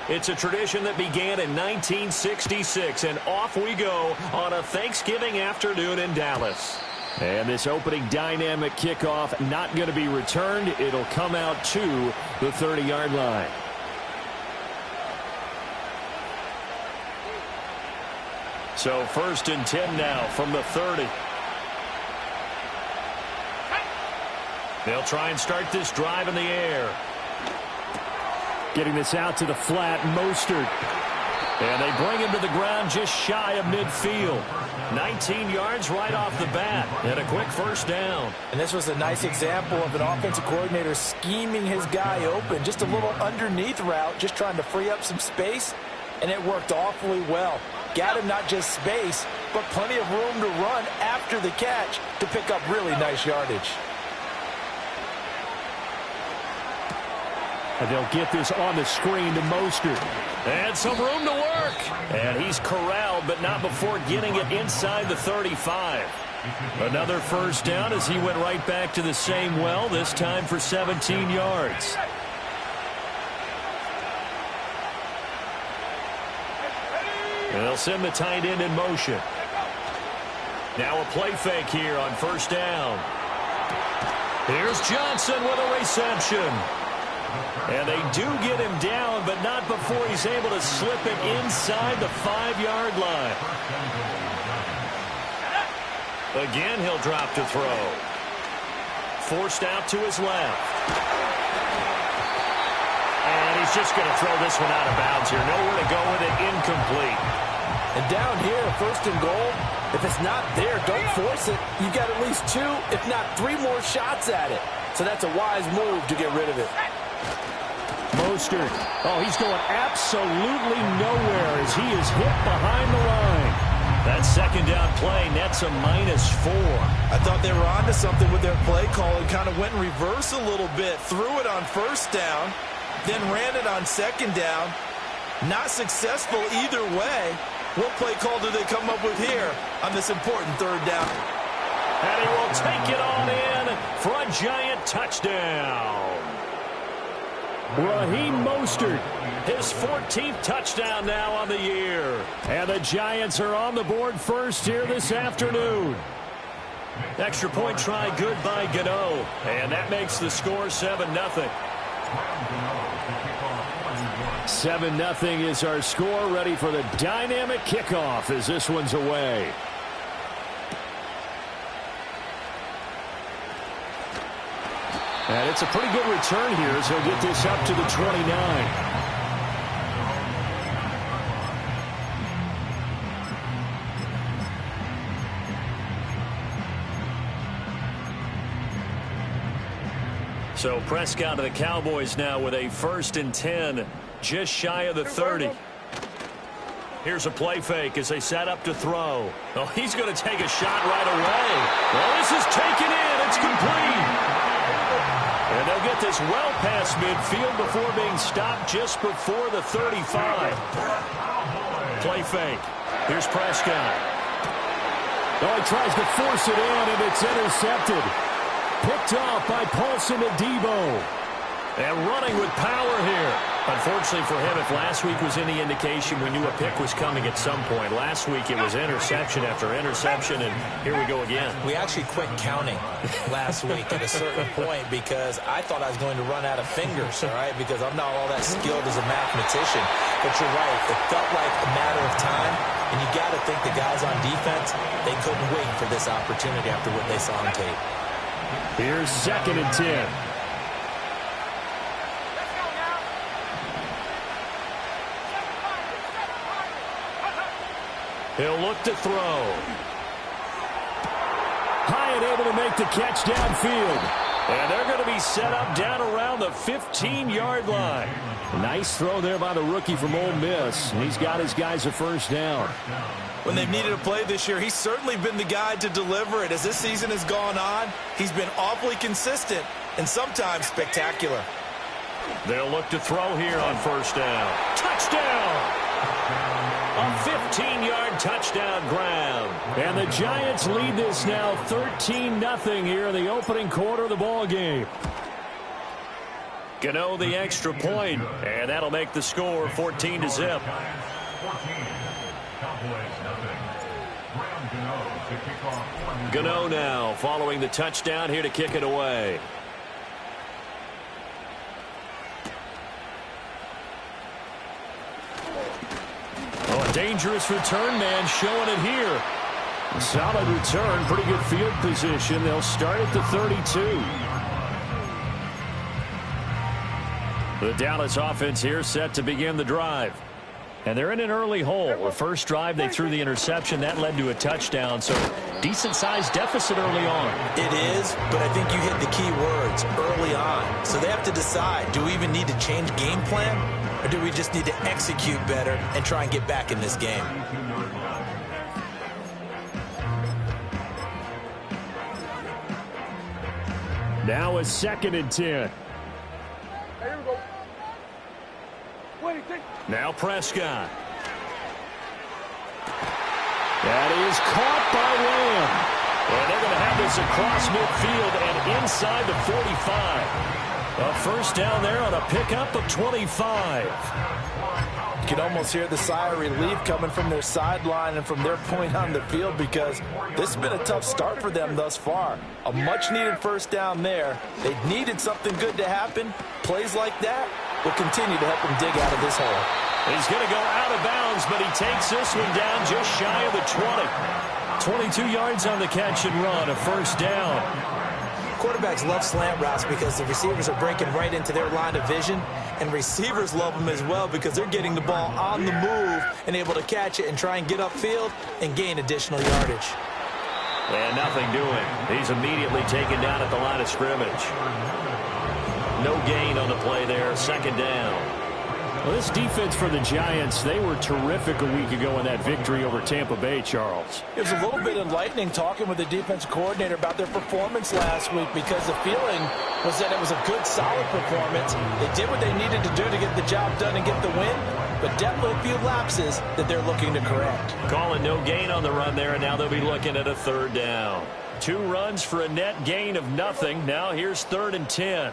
It's a tradition that began in 1966, and off we go on a Thanksgiving afternoon in Dallas. And this opening dynamic kickoff not going to be returned. It'll come out to the 30-yard line. So 1st and 10 now from the 30. They'll try and start this drive in the air. Getting this out to the flat, Mostert. And they bring him to the ground just shy of midfield. 19 yards right off the bat. And a quick first down. And this was a nice example of an offensive coordinator scheming his guy open. Just a little underneath route, just trying to free up some space. And it worked awfully well. Got him not just space, but plenty of room to run after the catch to pick up really nice yardage. And they'll get this on the screen to Mostert. And some room to work. And he's corralled, but not before getting it inside the 35. Another first down as he went right back to the same well, this time for 17 yards. And they'll send the tight end in motion. Now a play fake here on first down. Here's Johnson with a reception. And they do get him down, but not before he's able to slip it inside the 5-yard line. Again, he'll drop to throw. Forced out to his left. And he's just going to throw this one out of bounds here. Nowhere to go with it, incomplete. And down here, 1st and goal, if it's not there, don't force it. You've got at least 2, if not 3 more shots at it. So that's a wise move to get rid of it. Mostert. Oh, he's going absolutely nowhere as he is hit behind the line. That second down play nets a -4. I thought they were onto something with their play call and kind of went in reverse a little bit. Threw it on 1st down, then ran it on 2nd down. Not successful either way. What play call do they come up with here on this important 3rd down? And he will take it on in for a giant touchdown. Raheem Mostert, his 14th touchdown now on the year. And the Giants are on the board first here this afternoon. Extra point try good by Gano. And that makes the score 7-0. 7-0 is our score, ready for the dynamic kickoff as this one's away. And it's a pretty good return here as he'll get this up to the 29. So Prescott to the Cowboys now with a 1st and 10, just shy of the 30. Here's a play fake as they set up to throw. Oh, he's going to take a shot right away. Well, this is taken in. It's complete. And they'll get this well past midfield before being stopped just before the 35. Play fake. Here's Prescott. Oh, he tries to force it in, and it's intercepted. Picked off by Paulson Adebo. And running with power here. Unfortunately for him, if last week was any indication, we knew a pick was coming at some point. Last week it was interception after interception, and here we go again. We actually quit counting last week at a certain point because I thought I was going to run out of fingers, all right, because I'm not all that skilled as a mathematician. But you're right. It felt like a matter of time, and you got to think the guys on defense, they couldn't wait for this opportunity after what they saw on tape. Here's 2nd and 10. He'll look to throw. Hyatt able to make the catch downfield. And they're going to be set up down around the 15-yard line. Nice throw there by the rookie from Ole Miss. He's got his guys a 1st down. When they've needed a play this year, he's certainly been the guy to deliver it. As this season has gone on, he's been awfully consistent and sometimes spectacular. They'll look to throw here on 1st down. Touchdown! A 15-yard touchdown grab. And the Giants lead this now 13-0 here in the opening quarter of the ball game. Gano the extra point, and that'll make the score 14-0. Gano now following the touchdown here to kick it away. Oh, a dangerous return man showing it here. Solid return, pretty good field position. They'll start at the 32. The Dallas offense here set to begin the drive. And they're in an early hole. The first drive, they threw the interception. That led to a touchdown, so decent-sized deficit early on. It is, but I think you hit the key words, early on. So they have to decide, do we even need to change game plan, or do we just need to execute better and try and get back in this game? Now a 2nd and 10. Now Prescott. That is caught by Lamb. And they're going to have this across midfield and inside the 45. A first down there on a pickup of 25. You can almost hear the sigh of relief coming from their sideline and from their point on the field, because this has been a tough start for them thus far. A much-needed first down there. They needed something good to happen. Plays like that will continue to help them dig out of this hole. He's going to go out of bounds, but he takes this one down just shy of the 20. 22 yards on the catch and run, a first down. Quarterbacks love slant routes because the receivers are breaking right into their line of vision, and receivers love them as well because they're getting the ball on the move and able to catch it and try and get upfield and gain additional yardage. And nothing doing. He's immediately taken down at the line of scrimmage. No gain on the play there, second down. Well, this defense for the Giants, they were terrific a week ago in that victory over Tampa Bay, Charles. It was a little bit enlightening talking with the defensive coordinator about their performance last week, because the feeling was that it was a good, solid performance. They did what they needed to do to get the job done and get the win, but definitely a few lapses that they're looking to correct. Calling no gain on the run there, and now they'll be looking at a third down. 2 runs for a net gain of nothing. Now here's 3rd and 10.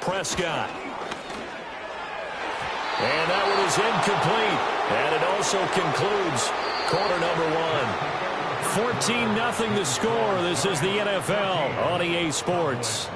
Prescott. And that one is incomplete. And it also concludes quarter number 1. 14-0 the score. This is the NFL on EA Sports.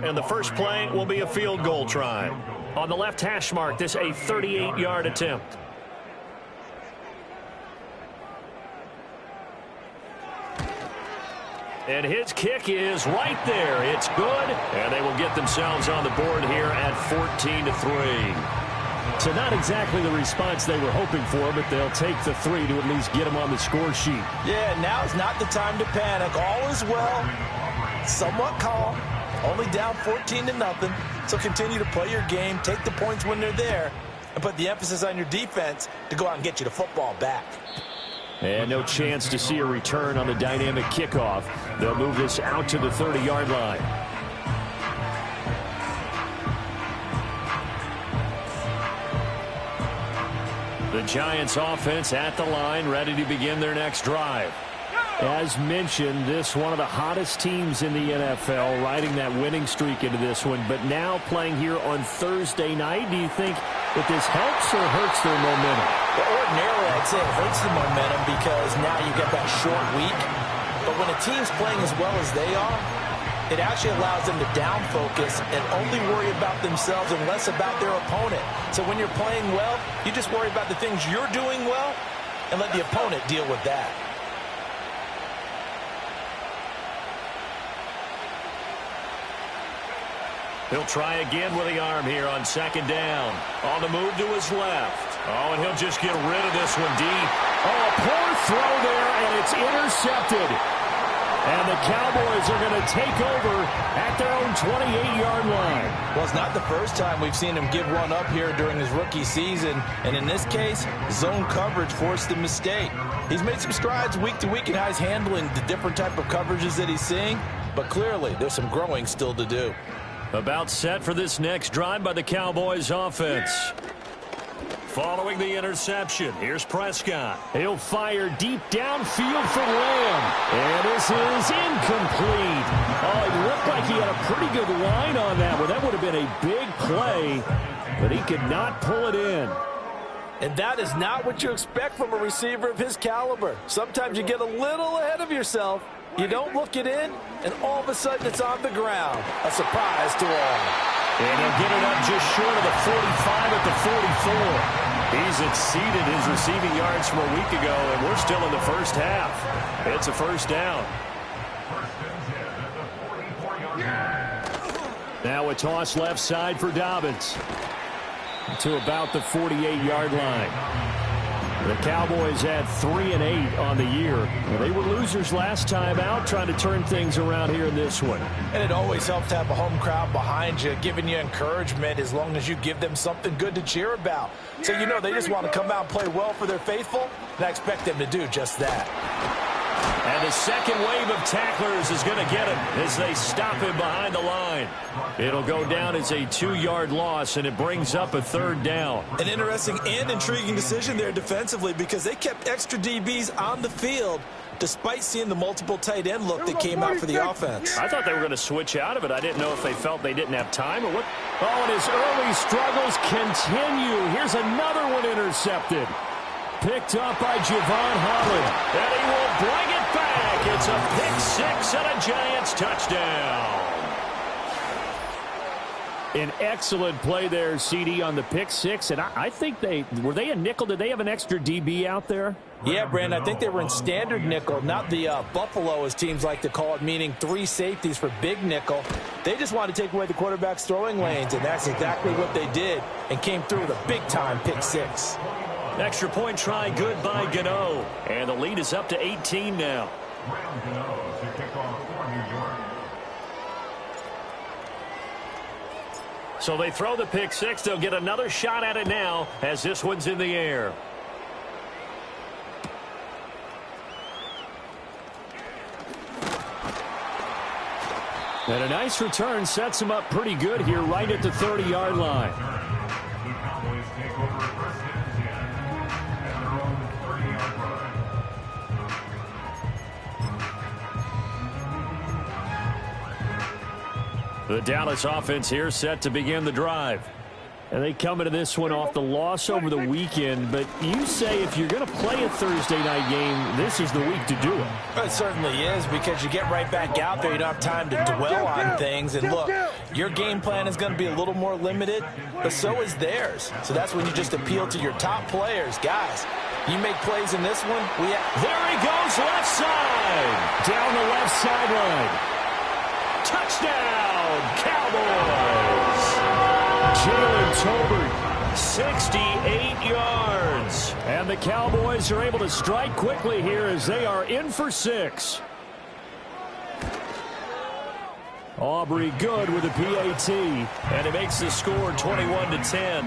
And the first play will be a field goal try. On the left hash mark, this a 38-yard attempt. And his kick is right there. It's good, and they will get themselves on the board here at 14-3. So not exactly the response they were hoping for, but they'll take the 3 to at least get them on the score sheet. Yeah, now's not the time to panic. All is well, somewhat calm, only down 14-0. So continue to play your game, take the points when they're there, and put the emphasis on your defense to go out and get you the football back. And no chance to see a return on the dynamic kickoff. They'll move this out to the 30-yard line. The Giants offense at the line, ready to begin their next drive. As mentioned, this one of the hottest teams in the NFL, riding that winning streak into this one, but now playing here on Thursday night. Do you think that this helps or hurts their momentum? Well, ordinarily, I'd say it hurts the momentum because now you get that short week. But when a team's playing as well as they are, it actually allows them to down focus and only worry about themselves and less about their opponent. So when you're playing well, you just worry about the things you're doing well and let the opponent deal with that. He'll try again with the arm here on second down. On the move to his left. Oh, and he'll just get rid of this one deep. Oh, a poor throw there, and it's intercepted. And the Cowboys are going to take over at their own 28-yard line. Well, it's not the first time we've seen him give one up here during his rookie season. And in this case, zone coverage forced the mistake. He's made some strides week to week in how he's handling the different type of coverages that he's seeing. But clearly, there's some growing still to do. About set for this next drive by the Cowboys offense. Following the interception, here's Prescott. He'll fire deep downfield for Lamb. And this is incomplete. Oh, it looked like he had a pretty good line on that one. That would have been a big play, but he could not pull it in. And that is not what you expect from a receiver of his caliber. Sometimes you get a little ahead of yourself. You don't look it in, and all of a sudden it's on the ground. A surprise to all. And he'll get it up just short of the 45 at the 44. He's exceeded his receiving yards from a week ago, and we're still in the first half. It's a first down. Now a toss left side for Dobbins to about the 48-yard line. The Cowboys had 3 and 8 on the year. Well, they were losers last time out, trying to turn things around here in this one. And it always helps to have a home crowd behind you, giving you encouragement as long as you give them something good to cheer about. So you know they just want to come out and play well for their faithful, and I expect them to do just that. And the second wave of tacklers is going to get him as they stop him behind the line. It'll go down as a 2-yard loss, and it brings up a third down. An interesting and intriguing decision there defensively because they kept extra DBs on the field despite seeing the multiple tight end look that came out for the offense. I thought they were going to switch out of it. I didn't know if they felt they didn't have time or what. Oh, and his early struggles continue. Here's another one intercepted. Picked up by Javon Holland. And he will bring it back. It's a pick-6 and a Giants touchdown. An excellent play there, CD, on the pick-6. And I think were they a nickel? Did they have an extra DB out there? Yeah, Brandon, I think they were in standard nickel, not the Buffalo, as teams like to call it, meaning 3 safeties for big nickel. They just wanted to take away the quarterback's throwing lanes, and that's exactly what they did and came through with a big-time pick-6. Extra point try good by Gano. And the lead is up to 18 now. So they throw the pick-6. They'll get another shot at it now as this one's in the air. And a nice return sets him up pretty good here right at the 30-yard line. The Dallas offense here set to begin the drive. And they come into this one off the loss over the weekend, but you say if you're going to play a Thursday night game, this is the week to do it. It certainly is, because you get right back out there. You don't have time to dwell on things. And look, your game plan is going to be a little more limited, but so is theirs. So that's when you just appeal to your top players. Guys, you make plays in this one. There he goes, left side. Down the left sideline. Touchdown, Cowboys. Jalen Tolbert, 68 yards. And the Cowboys are able to strike quickly here as they are in for 6. Aubrey good with a PAT. And it makes the score 21-10.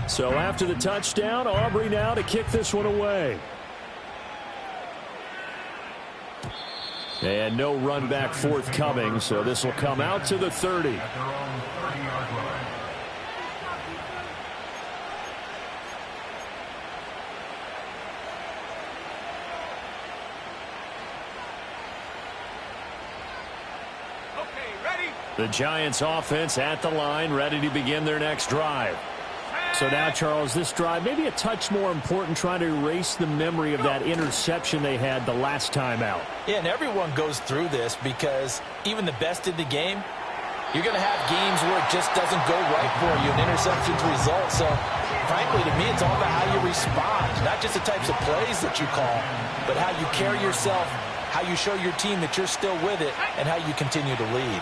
So after the touchdown, Aubrey now to kick this one away. And no run back forthcoming, so this will come out to the 30. The Giants offense at the line, ready to begin their next drive. So now, Charles, this drive maybe a touch more important, trying to erase the memory of that interception they had the last time out. Yeah, and everyone goes through this because even the best in the game, you're going to have games where it just doesn't go right for you, an interception's result. So, frankly, to me, it's all about how you respond, not just the types of plays that you call, but how you carry yourself, how you show your team that you're still with it, and how you continue to lead.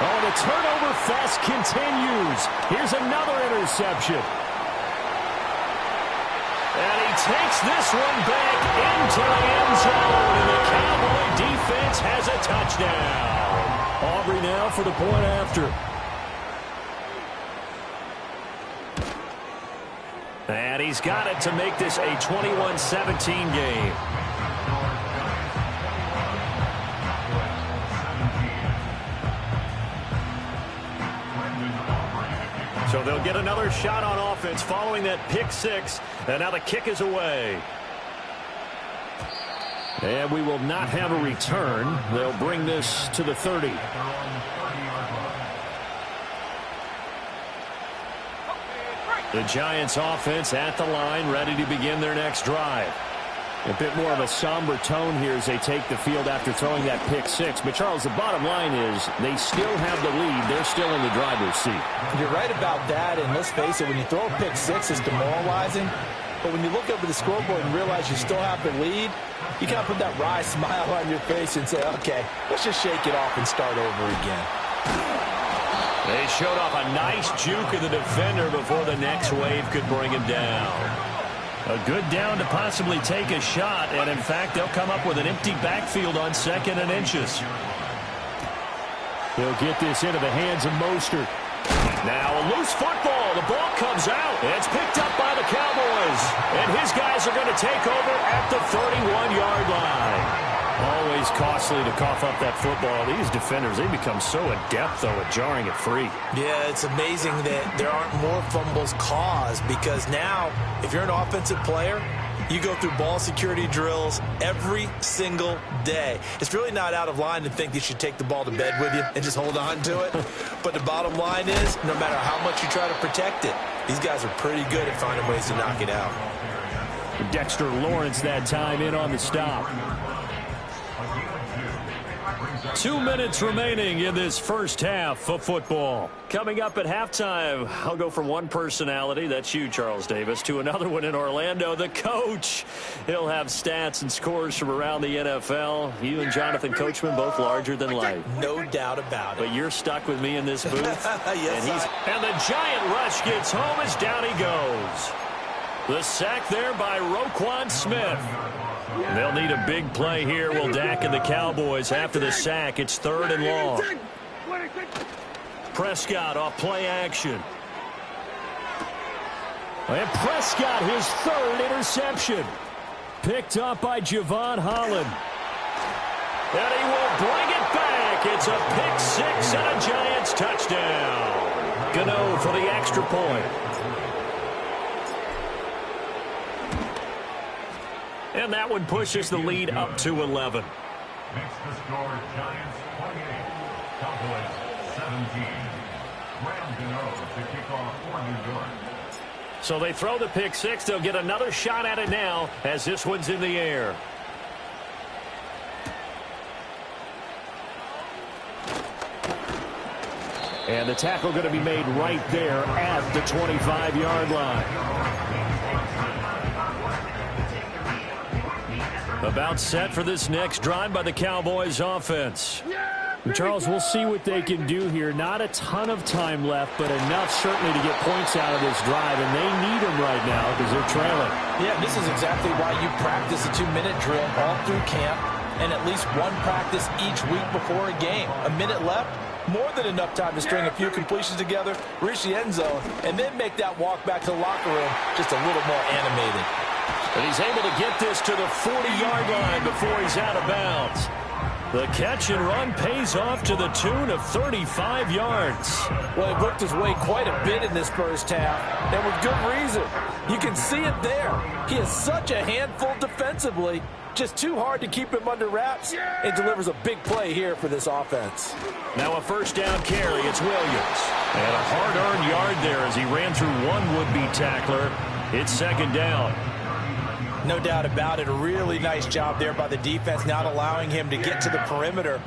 Oh, the turnover fest continues. Here's another interception. And he takes this one back into the end zone. And the Cowboy defense has a touchdown. Aubrey now for the point after. And he's got it to make this a 21-17 game. So they'll get another shot on offense following that pick 6. And now the kick is away. And we will not have a return. They'll bring this to the 30. The Giants offense at the line, ready to begin their next drive. A bit more of a somber tone here as they take the field after throwing that pick 6. But, Charles, the bottom line is they still have the lead. They're still in the driver's seat. You're right about that, and let's face it, when you throw a pick 6, it's demoralizing. But when you look over the scoreboard and realize you still have the lead, you kind of put that wry smile on your face and say, okay, let's just shake it off and start over again. They showed off a nice juke of the defender before the next wave could bring him down. A good down to possibly take a shot, and in fact, they'll come up with an empty backfield on 2nd and inches. They'll get this into the hands of Mostert. Now a loose football. The ball comes out. It's picked up by the Cowboys, and his guys are going to take over at the 31-yard line. Always costly to cough up that football. These defenders, they become so adept, though, at jarring it free. Yeah, it's amazing that there aren't more fumbles caused, because now, if you're an offensive player, you go through ball security drills every single day. It's really not out of line to think you should take the ball to bed with you and just hold on to it. But the bottom line is, no matter how much you try to protect it, these guys are pretty good at finding ways to knock it out. Dexter Lawrence that time in on the stop. 2 minutes remaining in this first half of football. Coming up at halftime, I'll go from one personality, that's you, Charles Davis, to another one in Orlando, the coach. He'll have stats and scores from around the NFL. You and Jonathan Coachman, both larger than life. No doubt about it. But you're stuck with me in this booth. Yes, and the giant rush gets home as down he goes. The sack there by Roquan Smith. They'll need a big play here, will Dak and the Cowboys. After the sack, it's 3rd and long. Prescott off play action. And Prescott, his 3rd interception. Picked up by Javon Holland. And he will bring it back. It's a pick 6 and a Giants touchdown. Gano for the extra point. And that one pushes the lead up to 11. Makes the score Giants 28, Cowboys 17. Graham Gano to kick off for New York. So they throw the pick six. They'll get another shot at it now as this one's in the air. And the tackle going to be made right there at the 25-yard line. About set for this next drive by the Cowboys offense. And Charles, we'll see what they can do here. Not a ton of time left, but enough certainly to get points out of this drive, and they need them right now because they're trailing. Yeah, this is exactly why you practice a 2-minute drill all through camp and at least one practice each week before a game. A minute left, more than enough time to string a few completions together, reach the end zone, and then make that walk back to the locker room just a little more animated. And he's able to get this to the 40-yard line before he's out of bounds. The catch and run pays off to the tune of 35 yards. Well, he worked his way quite a bit in this first half, and with good reason. You can see it there. He is such a handful defensively. Just too hard to keep him under wraps. It delivers a big play here for this offense. Now a first down carry. It's Williams. And a hard-earned yard there as he ran through one would-be tackler. It's second down. No doubt about it. A really nice job there by the defense, not allowing him to get to the perimeter.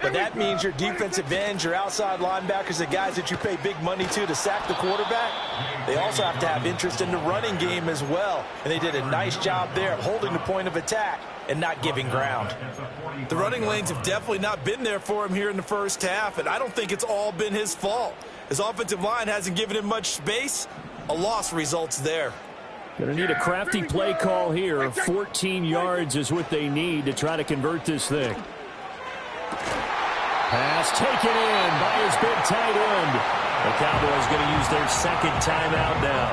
But that means your defensive ends, your outside linebackers, the guys that you pay big money to sack the quarterback, they also have to have interest in the running game as well. And they did a nice job there of holding the point of attack and not giving ground. The running lanes have definitely not been there for him here in the first half, and I don't think it's all been his fault. His offensive line hasn't given him much space. A loss results there. Going to need a crafty play call here. 14 yards is what they need to try to convert this thing. Pass taken in by his big tight end. The Cowboys going to use their second timeout now,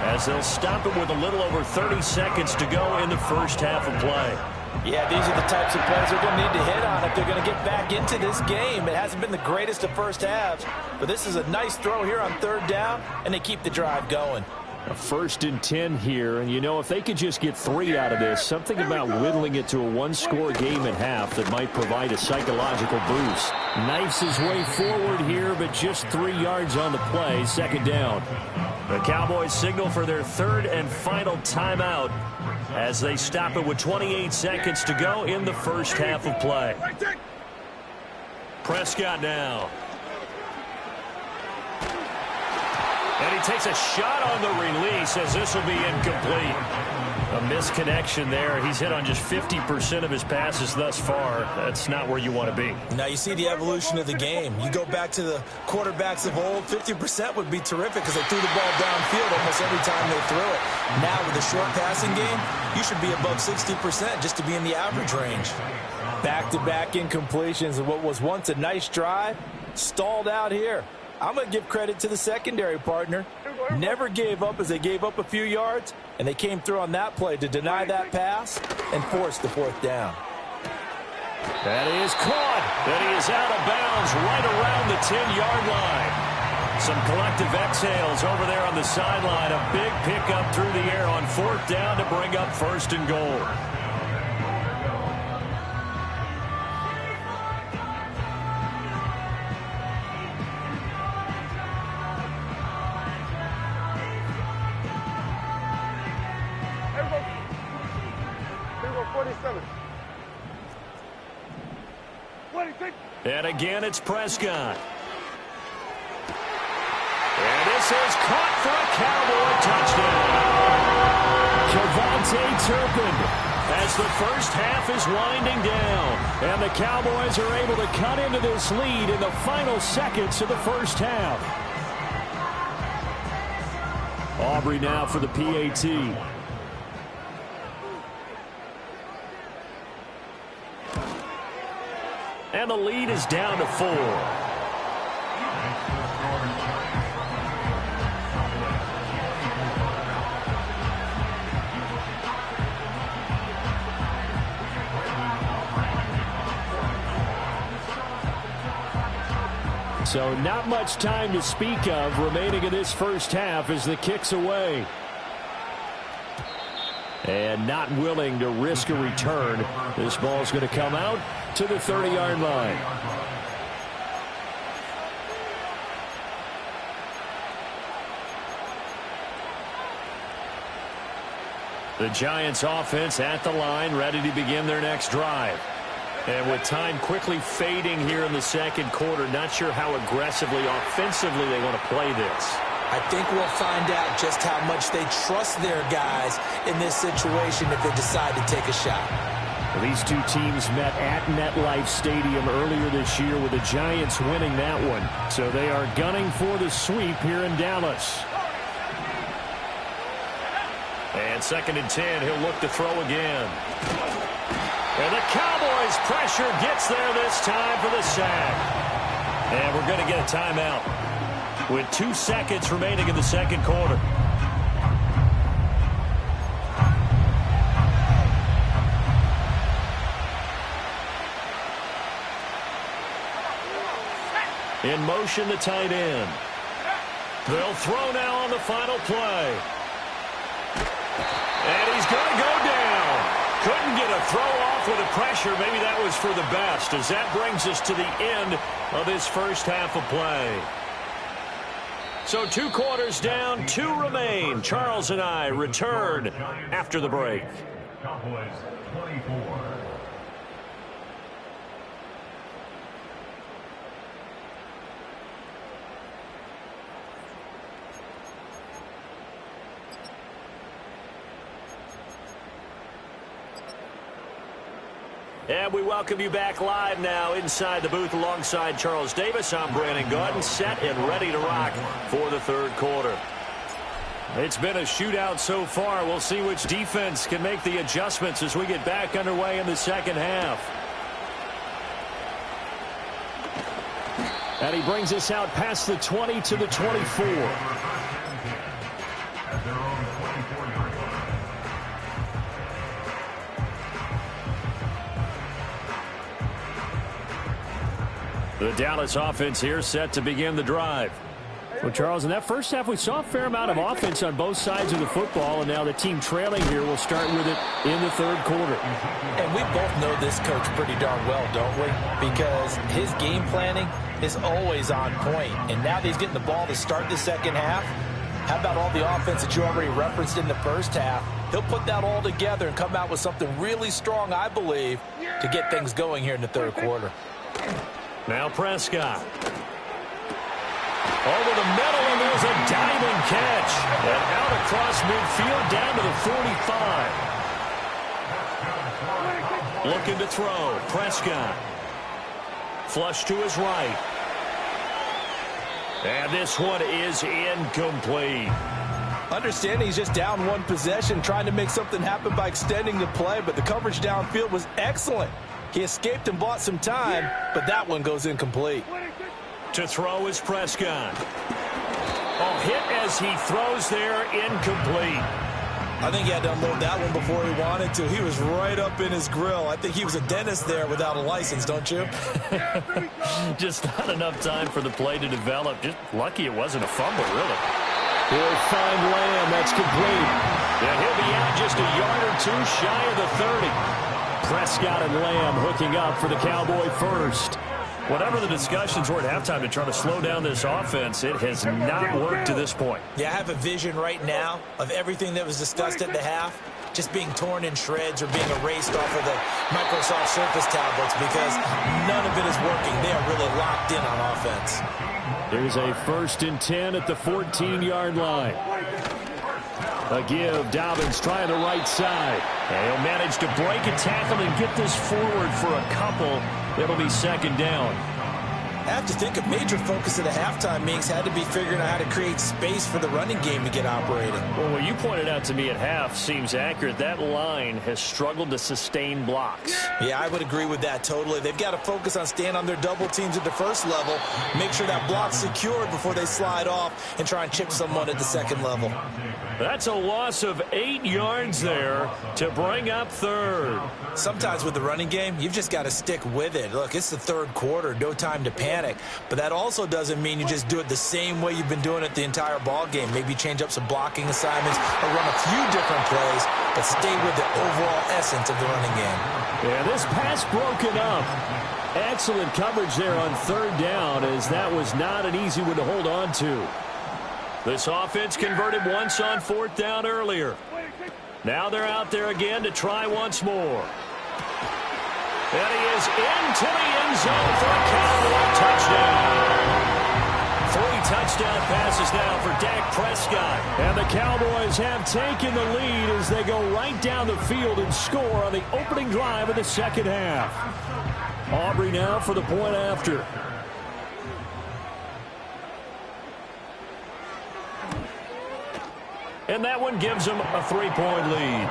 as they'll stop it with a little over 30 seconds to go in the first half of play. Yeah, these are the types of plays they're going to need to hit on if they're going to get back into this game. It hasn't been the greatest of first halves, but this is a nice throw here on third down, and they keep the drive going. A 1st and 10 here, and you know, if they could just get 3 out of this, something about whittling it to a one-score game at half that might provide a psychological boost. Knifes his way forward here, but just 3 yards on the play, second down. The Cowboys signal for their third and final timeout as they stop it with 28 seconds to go in the first half of play. Prescott now. And he takes a shot on the release as this will be incomplete. A misconnection there. He's hit on just 50% of his passes thus far. That's not where you want to be. Now you see the evolution of the game. You go back to the quarterbacks of old, 50% would be terrific because they threw the ball downfield almost every time they threw it. Now with the short passing game, you should be above 60% just to be in the average range. Back-to-back incompletions of what was once a nice drive, stalled out here. I'm going to give credit to the secondary partner. Never gave up as they gave up a few yards, and they came through on that play to deny that pass and force the fourth down. That is caught. And he is out of bounds right around the 10-yard line. Some collective exhales over there on the sideline. A big pickup through the air on fourth down to bring up first and goal. And again, it's Prescott. And this is caught for a Cowboy touchdown. KaVontae Turpin as the first half is winding down. And the Cowboys are able to cut into this lead in the final seconds of the first half. Aubrey now for the PAT. And the lead is down to 4. So not much time to speak of remaining in this first half as the kick's away. And not willing to risk a return. This ball's going to come out to the 30-yard line. The Giants offense at the line, ready to begin their next drive. And with time quickly fading here in the second quarter, not sure how aggressively, offensively they want to play this. I think we'll find out just how much they trust their guys in this situation if they decide to take a shot. These two teams met at MetLife Stadium earlier this year with the Giants winning that one. So they are gunning for the sweep here in Dallas. And 2nd and 10, he'll look to throw again. And the Cowboys pressure gets there this time for the sack. And we're going to get a timeout with 2 seconds remaining in the second quarter. In motion, the tight end. They'll throw now on the final play. And he's going to go down. Couldn't get a throw off with the pressure. Maybe that was for the best, as that brings us to the end of this first half of play. So 2 quarters down, 2 remain. Charles and I return after the break. Cowboys 24. And we welcome you back live now inside the booth alongside Charles Davis. I'm Brandon Gaudin, set and ready to rock for the third quarter. It's been a shootout so far. We'll see which defense can make the adjustments as we get back underway in the second half. And he brings us out past the 20 to the 24. At their own 24-yard line. The Dallas offense here set to begin the drive. Well, Charles, in that first half, we saw a fair amount of offense on both sides of the football, and now the team trailing here will start with it in the third quarter. And we both know this coach pretty darn well, don't we? Because his game planning is always on point. And now that he's getting the ball to start the second half, how about all the offense that you already referenced in the first half? He'll put that all together and come out with something really strong, I believe, to get things going here in the third quarter. Now Prescott. Over the middle, and there's a diving catch. And out across midfield, down to the 45. Looking to throw. Prescott. Flush to his right. And this one is incomplete. Understanding he's just down 1 possession, trying to make something happen by extending the play, but the coverage downfield was excellent. He escaped and bought some time, but that one goes incomplete. To throw is Prescott. Oh, hit as he throws there, incomplete. I think he had to unload that one before he wanted to. He was right up in his grill. I think he was a dentist there without a license, don't you? Just not enough time for the play to develop. Just lucky it wasn't a fumble, really. He'll find Lamb. That's complete. And he'll be out just a yard or 2 shy of the 30. Prescott and Lamb hooking up for the Cowboy first. Whatever the discussions were at halftime to try to slow down this offense, it has not worked to this point. Yeah, I have a vision right now of everything that was discussed at the half just being torn in shreds or being erased off of the Microsoft Surface tablets because none of it is working. They are really locked in on offense. There's a 1st and 10 at the 14-yard line. A give. Dobbins trying the right side. And he'll manage to break a tackle and get this forward for a couple. It'll be 2nd down. I have to think a major focus of the halftime meetings had to be figuring out how to create space for the running game to get operating. Well, what you pointed out to me at half seems accurate. That line has struggled to sustain blocks. Yeah, I would agree with that totally. They've got to focus on staying on their double teams at the first level, make sure that block's secured before they slide off and try and chip someone at the second level. That's a loss of 8 yards there to bring up third. Sometimes with the running game, you've just got to stick with it. Look, it's the third quarter, no time to panic. But that also doesn't mean you just do it the same way you've been doing it the entire ball game. Maybe change up some blocking assignments or run a few different plays, but stay with the overall essence of the running game. Yeah, this pass broken up. Excellent coverage there on third down, as that was not an easy one to hold on to. This offense converted once on fourth down earlier. Now they're out there again to try once more. And he is into the end zone for a Cowboy touchdown. 3 touchdown passes now for Dak Prescott. And the Cowboys have taken the lead as they go right down the field and score on the opening drive of the second half. Aubrey now for the point after. And that one gives them a 3-point lead.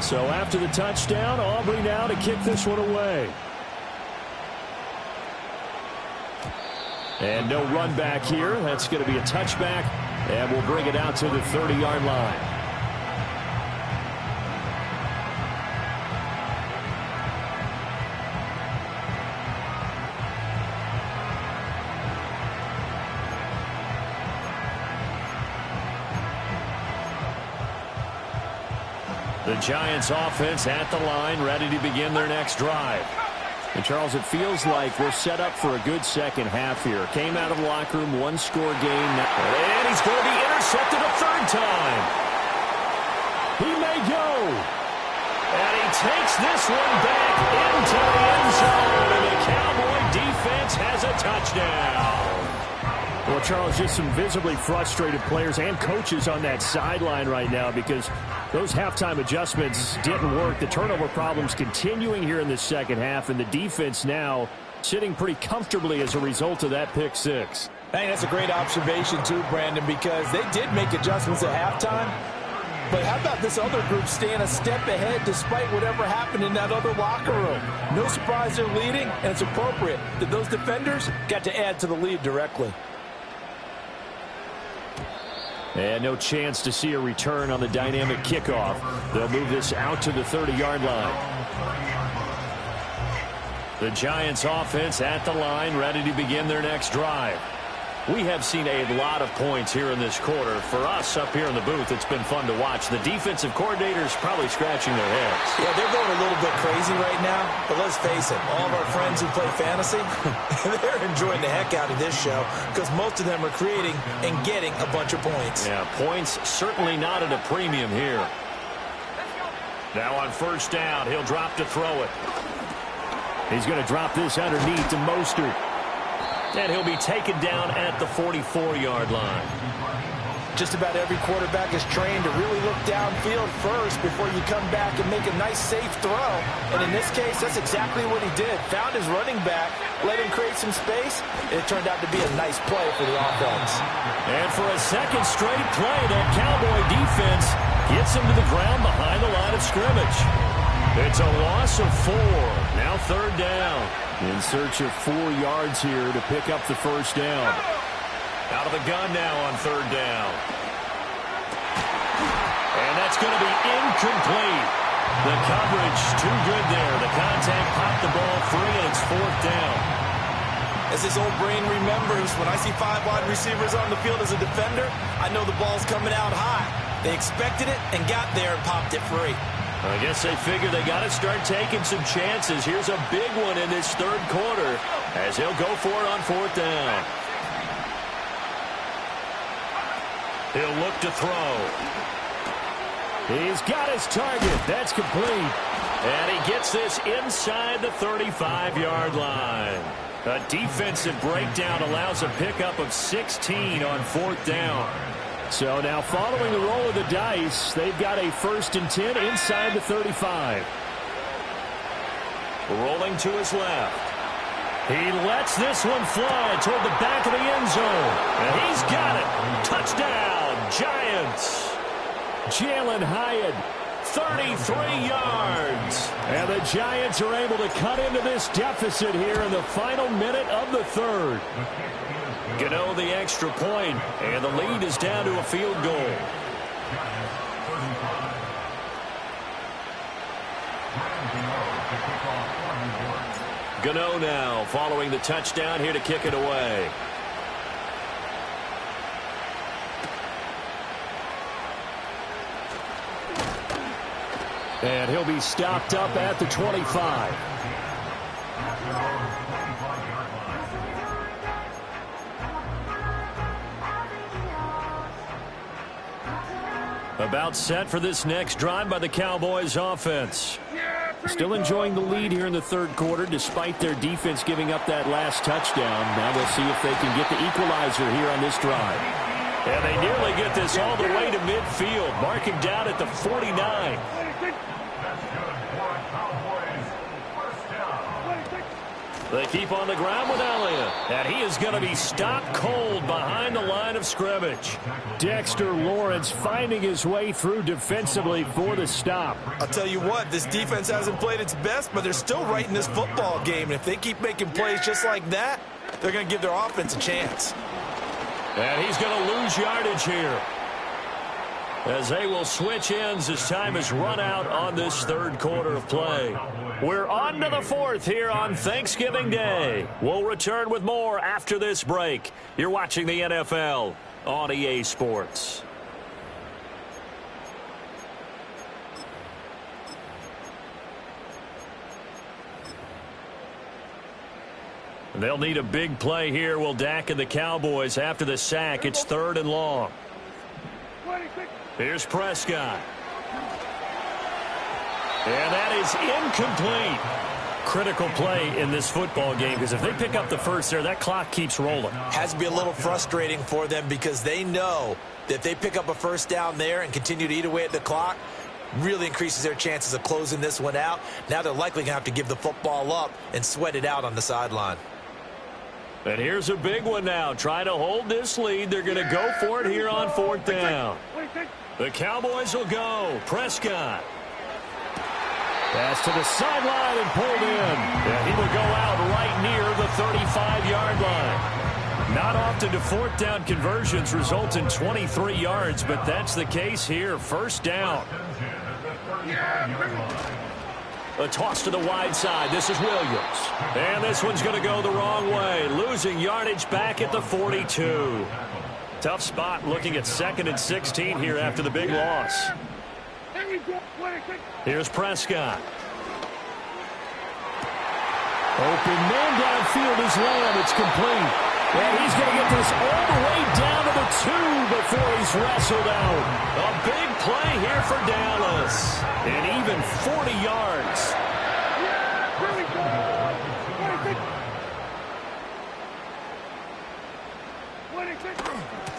So after the touchdown, Aubrey now to kick this one away. And no run back here. That's going to be a touchback, and we'll bring it out to the 30-yard line. The Giants offense at the line, ready to begin their next drive. And, Charles, it feels like we're set up for a good second half here. Came out of the locker room, one-score game. And he's going to be intercepted a third time. He may go. And he takes this one back into the end zone. And the Cowboy defense has a touchdown. Well, Charles, just some visibly frustrated players and coaches on that sideline right now because those halftime adjustments didn't work. The turnover problems continuing here in the second half, and the defense now sitting pretty comfortably as a result of that pick six. I think that's a great observation too, Brandon, because they did make adjustments at halftime. But how about this other group staying a step ahead despite whatever happened in that other locker room? No surprise they're leading, and it's appropriate that those defenders got to add to the lead directly. And no chance to see a return on the dynamic kickoff. They'll move this out to the 30-yard line. The Giants offense at the line, ready to begin their next drive. We have seen a lot of points here in this quarter. For us up here in the booth, it's been fun to watch. The defensive coordinators probably scratching their heads. Yeah, they're going a little bit crazy right now. But let's face it, all of our friends who play fantasy, they're enjoying the heck out of this show because most of them are creating and getting a bunch of points. Yeah, points certainly not at a premium here. Now on first down, he'll drop to throw it. He's going to drop this underneath to Mostert. And he'll be taken down at the 44-yard line. Just about every quarterback is trained to really look downfield first before you come back and make a nice, safe throw. And in this case, that's exactly what he did. Found his running back, let him create some space, and it turned out to be a nice play for the offense. And for a second straight play, that Cowboy defense gets him to the ground behind the line of scrimmage. It's a loss of 4. Now third down. In search of 4 yards here to pick up the first down. Out of the gun now on third down. And that's going to be incomplete. The coverage too good there. The contact popped the ball free, and it's fourth down. As his old brain remembers, when I see 5 wide receivers on the field as a defender, I know the ball's coming out high. They expected it and got there and popped it free. I guess they figure they got to start taking some chances. Here's a big one in this third quarter as he'll go for it on fourth down. He'll look to throw. He's got his target. That's complete. And he gets this inside the 35-yard line. A defensive breakdown allows a pickup of 16 on fourth down. So now following the roll of the dice, they've got a 1st and 10 inside the 35. Rolling to his left. He lets this one fly toward the back of the end zone. And he's got it. Touchdown, Giants. Jalen Hyatt 33 yards. And the Giants are able to cut into this deficit here in the final minute of the third. Gano the extra point, and the lead is down to a field goal. Gano now following the touchdown here to kick it away. And he'll be stopped up at the 25. About set for this next drive by the Cowboys offense. Still enjoying the lead here in the third quarter despite their defense giving up that last touchdown. Now we'll see if they can get the equalizer here on this drive. And they nearly get this all the way to midfield. Marking down at the 49. They keep on the ground with Elliott. And he is going to be stopped cold behind the line of scrimmage. Dexter Lawrence finding his way through defensively for the stop. I'll tell you what, this defense hasn't played its best, but they're still right in this football game. And if they keep making plays just like that, they're going to give their offense a chance. And he's going to lose yardage here, as they will switch ends as time is run out on this third quarter of play. We're on to the fourth here on Thanksgiving Day. We'll return with more after this break. You're watching the NFL on EA Sports. They'll need a big play here, will Dak and the Cowboys after the sack. It's 3rd and long. Here's Prescott. And that is incomplete. Critical play in this football game, because if they pick up the first there, that clock keeps rolling. Has to be a little frustrating for them because they know that if they pick up a first down there and continue to eat away at the clock, really increases their chances of closing this one out. Now they're likely going to have to give the football up and sweat it out on the sideline. And here's a big one now. Trying to hold this lead. They're going to go for it here on 4th down. The Cowboys will go. Prescott. Pass to the sideline and pulled in. And he will go out right near the 35-yard line. Not often do 4th down conversions result in 23 yards, but that's the case here. 1st down. A toss to the wide side. This is Williams. And this one's going to go the wrong way. Losing yardage back at the 42. Tough spot looking at 2nd and 16 here after the big loss. Here's Prescott. Open man downfield is Lamb. It's complete. And he's going to get this all the way down to the 2 before he's wrestled out. A big play here for Dallas. And even 40 yards.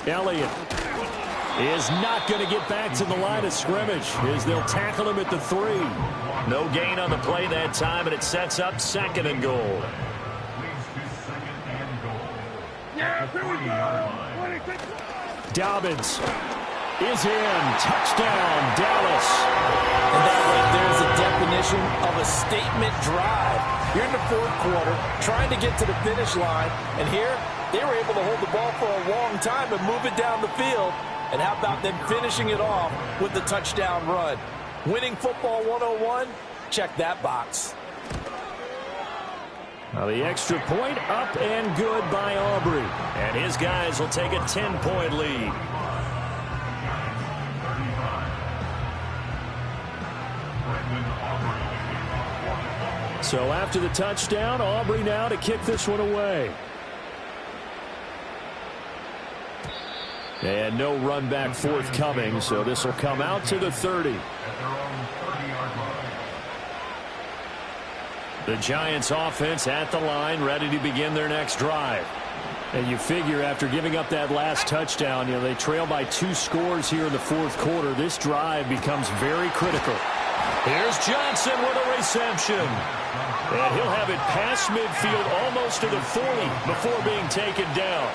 Elliott is not going to get back to the line of scrimmage as they'll tackle him at the 3. No gain on the play that time, and it sets up 2nd and goal. Dobbins is in. Touchdown, Dallas. And that right there is a definition of a statement drive. You're in the 4th quarter, trying to get to the finish line, and here they were able to hold the ball for a long time and move it down the field. And how about them finishing it off with the touchdown run? Winning football 101, check that box. Now the extra point up and good by Aubrey. And his guys will take a 10-point lead. So after the touchdown, Aubrey now to kick this one away. And no run back forthcoming, so this will come out to the 30. The Giants offense at the line, ready to begin their next drive. And you figure after giving up that last touchdown, they trail by 2 scores here in the 4th quarter. This drive becomes very critical. Here's Johnson with a reception. And he'll have it past midfield almost to the 40 before being taken down.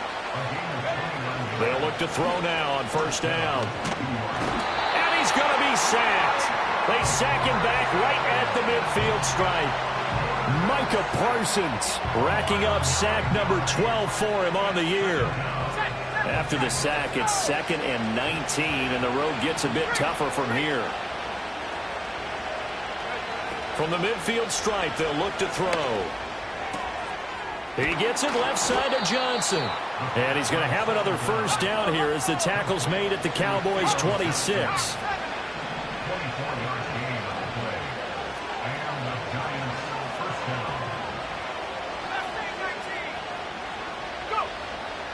They'll look to throw now on 1st down. And he's going to be sacked. They sack him back right at the midfield stripe. Micah Parsons racking up sack number 12 for him on the year. After the sack, it's 2nd and 19, and the road gets a bit tougher from here. From the midfield stripe, they'll look to throw. He gets it left side to Johnson. And he's going to have another first down here as the tackle's made at the Cowboys' 26.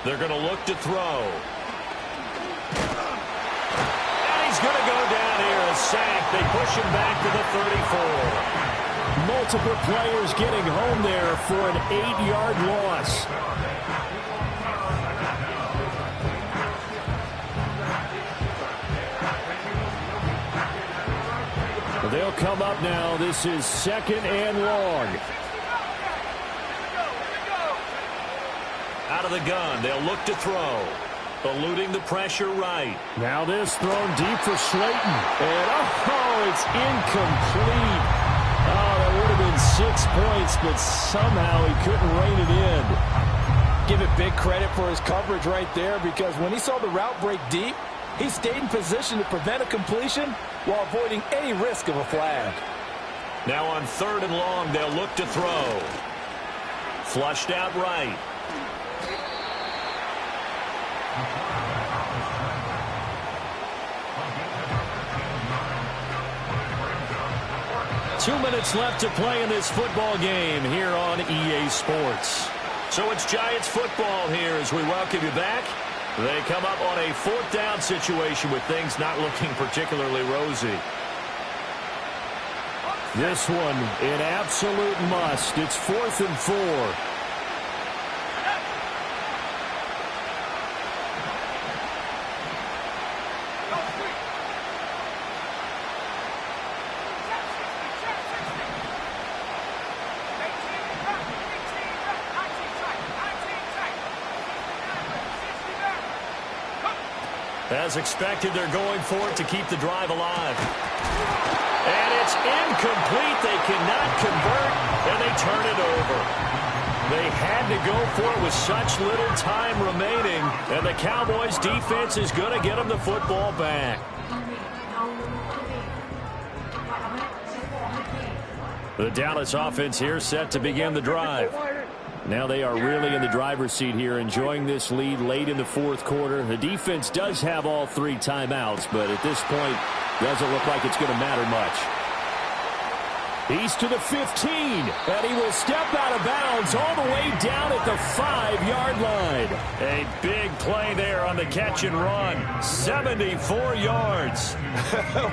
They're going to look to throw. And he's going to go down here, a sack. They push him back to the 34. Multiple players getting home there for an 8-yard loss. They'll come up now. This is 2nd and long. Out of the gun, they'll look to throw. Eluding the pressure right. Now this thrown deep for Slayton. And, oh, it's incomplete. Oh, that would have been 6 points, but somehow he couldn't rein it in. Give it big credit for his coverage right there, because when he saw the route break deep, he stayed in position to prevent a completion while avoiding any risk of a flag. Now on 3rd and long, they'll look to throw. Flushed out right. 2 minutes left to play in this football game here on EA Sports. So it's Giants football here as we welcome you back. They come up on a 4th down situation with things not looking particularly rosy. This one an absolute must. It's 4th and 4. As expected, they're going for it to keep the drive alive. And it's incomplete. They cannot convert, and they turn it over. They had to go for it with such little time remaining, and the Cowboys' defense is going to get them the football back. The Dallas offense here set to begin the drive. Now they are really in the driver's seat here, enjoying this lead late in the 4th quarter. The defense does have all 3 timeouts, but at this point, doesn't look like it's going to matter much. He's to the 15, and he will step out of bounds all the way down at the 5-yard line. A big play there on the catch and run. 74 yards.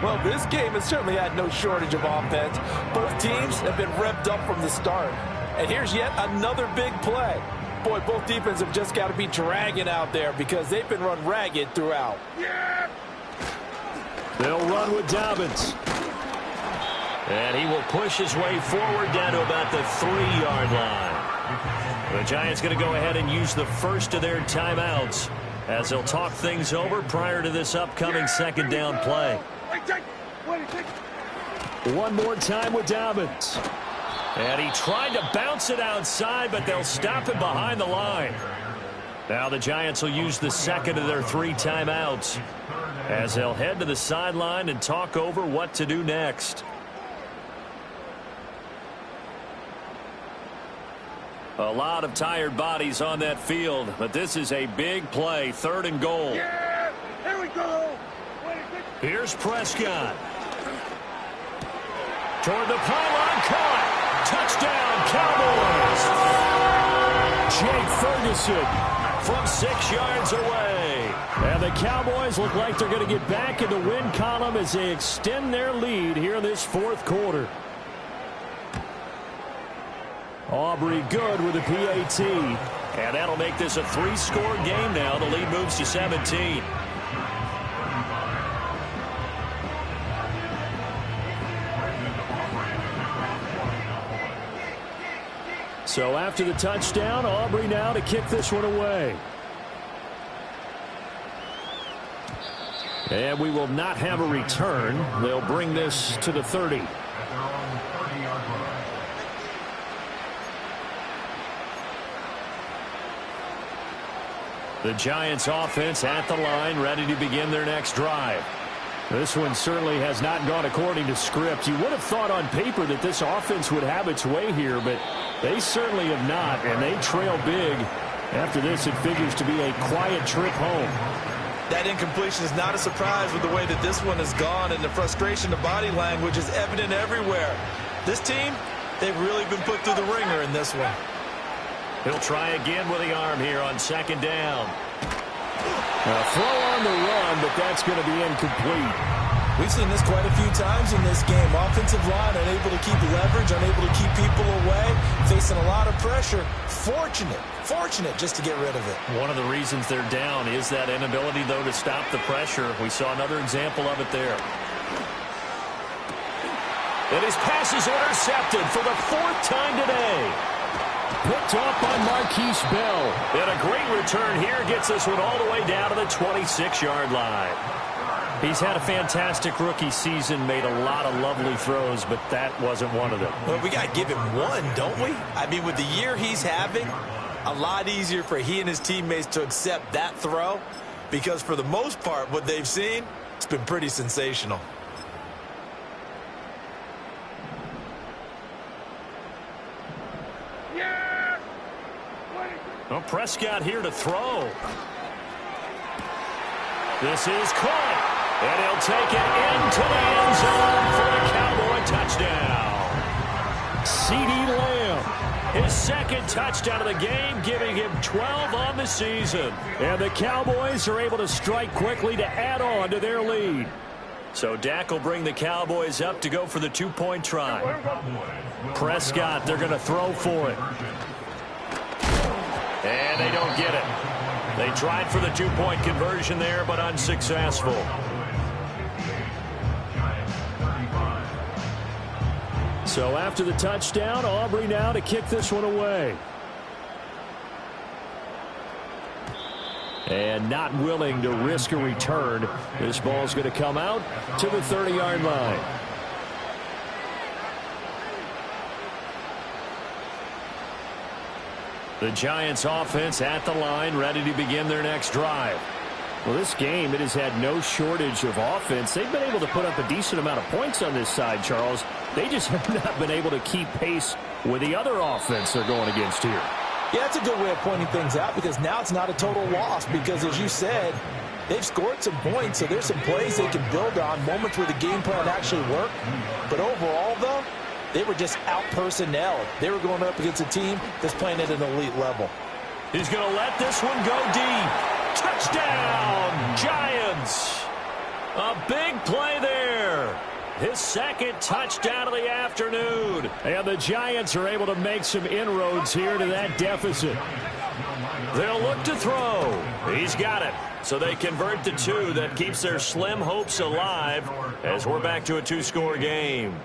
Well, this game has certainly had no shortage of offense. Both teams have been revved up from the start. And here's yet another big play. Boy, both defenses have just got to be dragging out there because they've been run ragged throughout. They'll run with Dobbins. And he will push his way forward down to about the 3-yard line. The Giants going to go ahead and use the first of their timeouts as they'll talk things over prior to this upcoming 2nd down play. One more time with Dobbins. And he tried to bounce it outside, but they'll stop him behind the line. Now the Giants will use the 2nd of their 3 timeouts as they'll head to the sideline and talk over what to do next. A lot of tired bodies on that field, but this is a big play, 3rd and goal. Yeah, here we go. Here's Prescott. Toward the pylon, caught. Touchdown, Cowboys. Jake Ferguson from 6 yards away. And the Cowboys look like they're going to get back in the win column as they extend their lead here in this 4th quarter. Aubrey good with a PAT. And that'll make this a 3-score game now. The lead moves to 17. So after the touchdown, Aubrey now to kick this one away. And we will not have a return. They'll bring this to the 30. At their own 30-yard line. The Giants offense at the line, ready to begin their next drive. This one certainly has not gone according to script. You would have thought on paper that this offense would have its way here, but they certainly have not, and they trail big. After this, it figures to be a quiet trip home. That incompletion is not a surprise with the way that this one has gone, and the frustration of body language is evident everywhere. This team, they've really been put through the ringer in this one. He'll try again with the arm here on second down. A throw on the run, but that's going to be incomplete. We've seen this quite a few times in this game. Offensive line unable to keep leverage, unable to keep people away, facing a lot of pressure. Fortunate just to get rid of it. One of the reasons they're down is that inability, though, to stop the pressure. We saw another example of it there. And his pass is intercepted for the 4th time today. Picked off by Marquise Bell. And a great return here gets this one all the way down to the 26-yard line. He's had a fantastic rookie season, made a lot of lovely throws, but that wasn't one of them. Well, we got to give him one, don't we? I mean, with the year he's having, a lot easier for he and his teammates to accept that throw, because for the most part, what they've seen, it's been pretty sensational. Well, Prescott here to throw. This is caught. And he'll take it into the end zone for a Cowboy touchdown. CeeDee Lamb, his 2nd touchdown of the game, giving him 12 on the season. And the Cowboys are able to strike quickly to add on to their lead. So Dak will bring the Cowboys up to go for the 2-point try. Prescott, they're going to throw for it. And they don't get it. They tried for the 2-point conversion there, but unsuccessful. So after the touchdown, Aubrey now to kick this one away. And not willing to risk a return. This ball's going to come out to the 30-yard line. The Giants offense at the line, ready to begin their next drive. Well, this game, it has had no shortage of offense. They've been able to put up a decent amount of points on this side, Charles. They just have not been able to keep pace with the other offense they're going against here. Yeah, that's a good way of pointing things out, because now it's not a total loss, because as you said, they've scored some points, so there's some plays they can build on, moments where the game plan actually worked. But overall, though, they were just out-personnelled. They were going up against a team that's playing at an elite level. He's going to let this one go deep. Touchdown, Giants. A big play there. His 2nd touchdown of the afternoon. And the Giants are able to make some inroads here to that deficit. They'll look to throw. He's got it. So they convert the 2. That keeps their slim hopes alive as we're back to a 2-score game.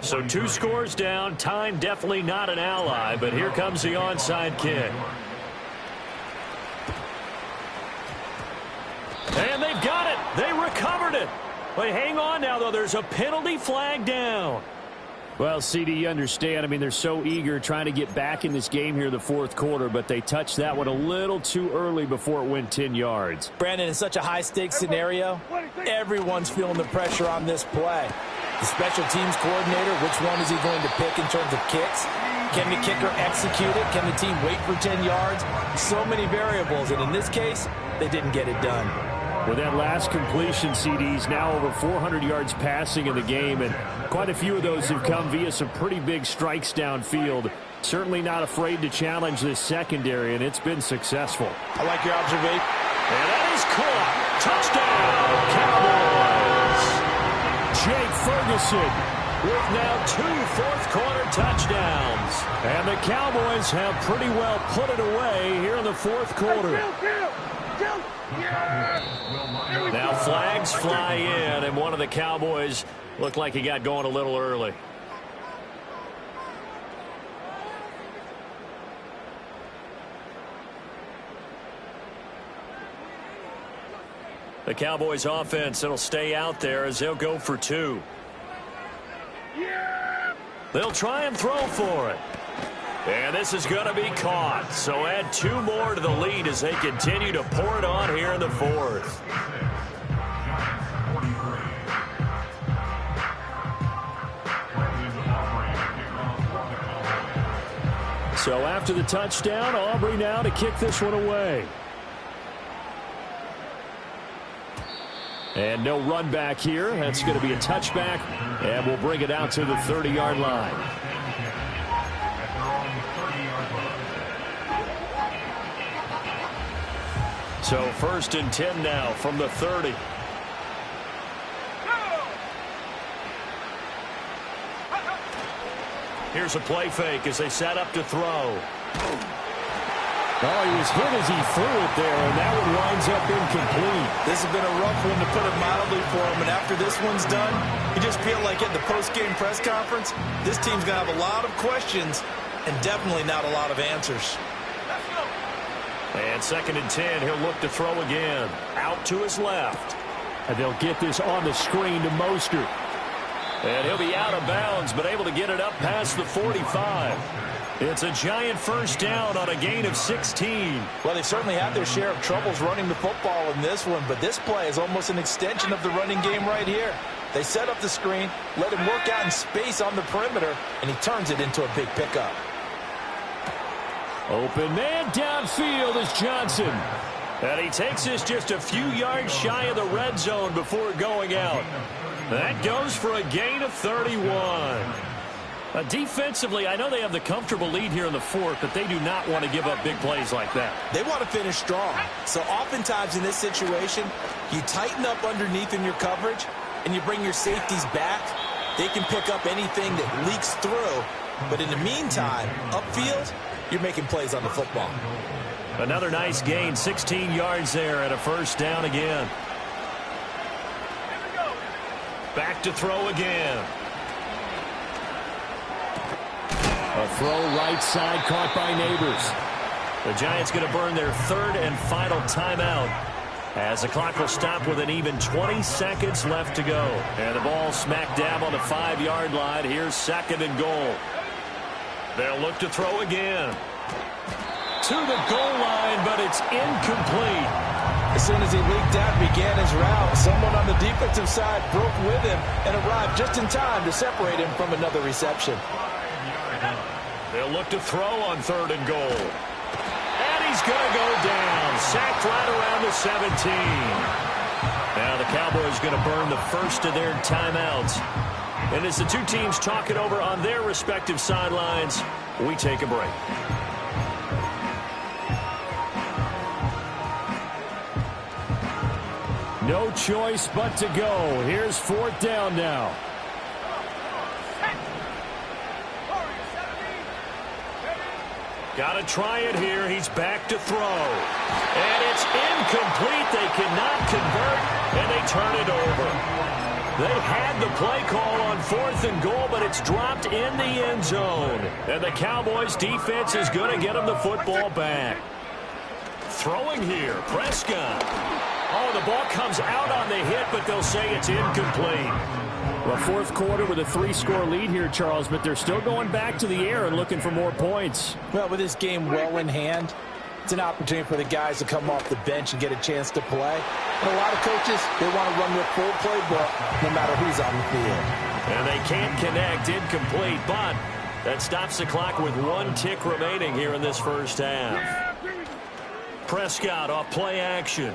So 2 scores down. Time definitely not an ally, but here comes the onside kick. And they've got it. They recovered it. But hang on now, though. There's a penalty flag down. Well, CD, you understand. I mean, they're so eager trying to get back in this game here in the 4th quarter, but they touched that one a little too early before it went 10 yards. Brandon, in such a high-stakes scenario, everyone's feeling the pressure on this play. The special teams coordinator, which one is he going to pick in terms of kicks? Can the kicker execute it? Can the team wait for 10 yards? So many variables, and in this case, they didn't get it done. With that last completion, CD's now over 400 yards passing in the game, and quite a few of those have come via some pretty big strikes downfield. Certainly not afraid to challenge this secondary, and it's been successful. I like your observation. And that is caught. Touchdown, Cowboys. Jake Ferguson with now 2 fourth-quarter touchdowns. And the Cowboys have pretty well put it away here in the 4th quarter. Now flags fly in, and one of the Cowboys looked like he got going a little early. The Cowboys offense, it'll stay out there as they'll go for 2. They'll try and throw for it. And this is going to be caught. So add 2 more to the lead as they continue to pour it on here in the 4th. So after the touchdown, Aubrey now to kick this one away. And no run back here. That's going to be a touchback. And we'll bring it out to the 30-yard line. So 1st and 10 now from the 30. Here's a play fake as they set up to throw. Oh, he was hit as he threw it there, and that one winds up incomplete. This has been a rough one to put it mildly for him, and after this one's done, you just feel like at the post-game press conference, this team's going to have a lot of questions and definitely not a lot of answers. And 2nd and 10, he'll look to throw again. Out to his left. And they'll get this on the screen to Mostert. And he'll be out of bounds, but able to get it up past the 45. It's a giant 1st down on a gain of 16. Well, they've certainly had their share of troubles running the football in this one, but this play is almost an extension of the running game right here. They set up the screen, let him work out in space on the perimeter, and he turns it into a big pickup. Open man downfield is Johnson. And he takes this just a few yards shy of the red zone before going out. That goes for a gain of 31. Defensively, I know they have the comfortable lead here in the 4th, but they do not want to give up big plays like that. They want to finish strong. So oftentimes in this situation, you tighten up underneath in your coverage, and you bring your safeties back. They can pick up anything that leaks through. But in the meantime, upfield, you're making plays on the football. Another nice gain, 16 yards there and a 1st down again. Back to throw again. A throw right side caught by Neighbors. The Giants going to burn their 3rd and final timeout as the clock will stop with an even 20 seconds left to go. And the ball smack dab on the 5-yard line. Here's 2nd and goal. They'll look to throw again. To the goal line, but it's incomplete. As soon as he leaked out and began his route, someone on the defensive side broke with him and arrived just in time to separate him from another reception. They'll look to throw on 3rd and goal. And he's going to go down. Sacked right around the 17. Now the Cowboys going to burn the 1st of their timeouts. And as the 2 teams talk it over on their respective sidelines, we take a break. No choice but to go. Here's 4th down now. Got to try it here. He's back to throw. And it's incomplete. They cannot convert, and they turn it over. They had the play call on 4th and goal, but it's dropped in the end zone. And the Cowboys defense is going to get them the football back. Throwing here, Prescott. Oh, the ball comes out on the hit, but they'll say it's incomplete. Well, 4th quarter with a 3-score lead here, Charles, but they're still going back to the air and looking for more points. Well, with this game well in hand, it's an opportunity for the guys to come off the bench and get a chance to play. And a lot of coaches, they want to run their full playbook no matter who's on the field. And they can't connect, incomplete, but that stops the clock with 1 tick remaining here in this 1st half. Prescott off play action.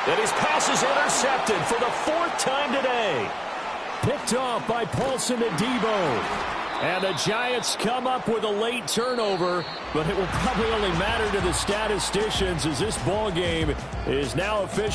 And his pass is intercepted for the 4th time today. Picked off by Paulson and Debo. And the Giants come up with a late turnover, but it will probably only matter to the statisticians as this ball game is now official.